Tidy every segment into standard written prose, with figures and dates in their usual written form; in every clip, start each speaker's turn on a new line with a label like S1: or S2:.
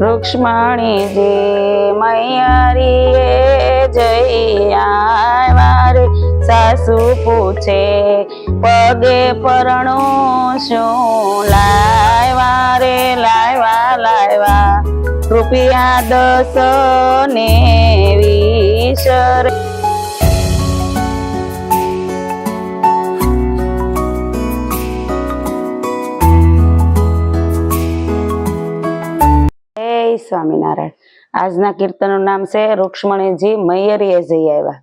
S1: રૂક્ષ્મણીજી મૈયારીએ જઈ આવ્યા રે સાસુ પૂછે પગે પરણું શું લાવ્યા રે લાવ્યા રૂપિયા 10 ને 20 રે સ્વામિનારાયણ। આજના કીર્તનનું નામ છે રૂક્ષ્મણીજી મૈયરીએ જઈ આવ્યા।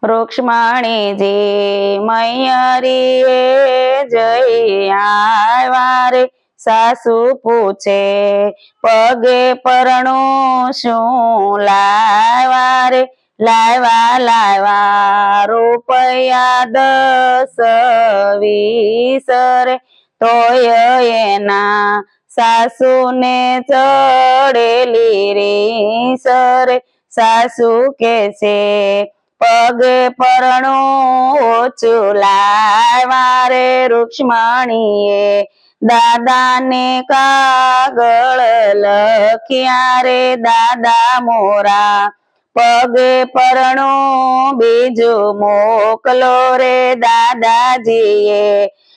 S1: રૂક્ષ્મણીજી મૈયરીએ જઈ આવ્યા રે સાસુ પૂછે પગે પરણું શું લાવ્યા રે લાવ્યા રૂપિયા 10 20 રે તોય એના સાસુને ચડેલી રીસ રે સાસુ કે છે પગે પરણું ઓછું લાવ્યા રે રૂક્ષ્મણીએ દાદાને કાગળ લખ્યા રે દાદા મોરા પગે પરણું બીજું મોકલો રે દાદાજીએ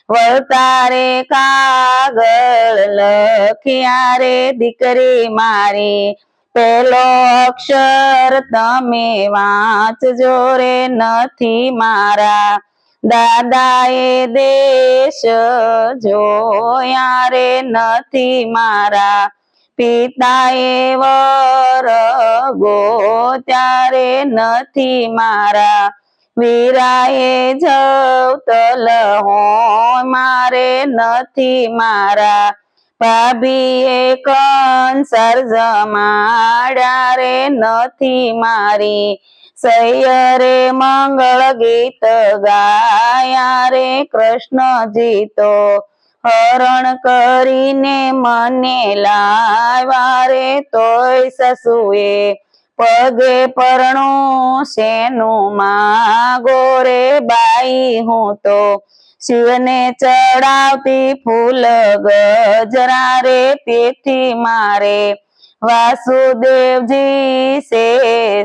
S1: વળતારે કાગળ લખ્યા રે દીકરી મારી પેલો અક્ષર તમે વાંચજો રે નથી મારા દાદાએ દેશ જોયા રે નથી મારા પિતાએ વર ગોત્યા રે નથી મારા વીરાએ જવતલ હોય મારે નથી મારા ભાભીએ કંસર જમાડ્યા રે નથી મારી સૈયરે મંગળ ગીત ગાયા રે કૃષ્ણજી તો હરણ કરીને મને લાવ્યા રે તોય સસુએ પગે પરણું શેનું માગો રે બાઈ હું તો શિવને ચડાવતી ફૂલ ગજરા રે તેથી મારે વાસુદેવજી સે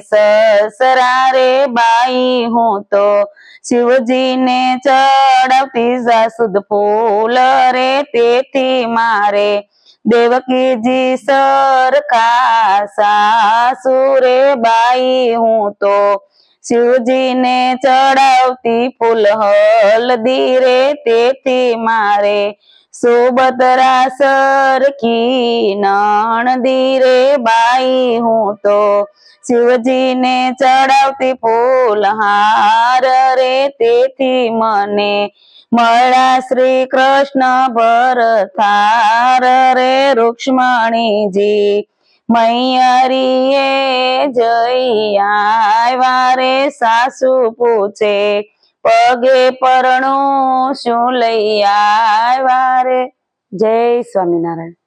S1: સસરા રે બાઈ હું તો શિવજીને ચડાવતી જાસૂદ ફૂલ રે તેથી મારે દેવકીજી સરખા સાસુ રે બાઈ હું તો શિવજીને ચડાવતી ફૂલ હલ્દી રે તેથી મારે સુભદ્રા સરખી નણદી રે બાઈ હું તો શિવજીને ચડાવતી ફૂલ હાર રે તેથી મને મળ્યા શ્રી કૃષ્ણ ભરથાર રે રૂક્ષ્મણીજી મૈયરીએ જઈ આવ્યા રે સાસુ પૂછે પગે પરણું શું લઈ આવ્યા રે। જય સ્વામિનારાયણ।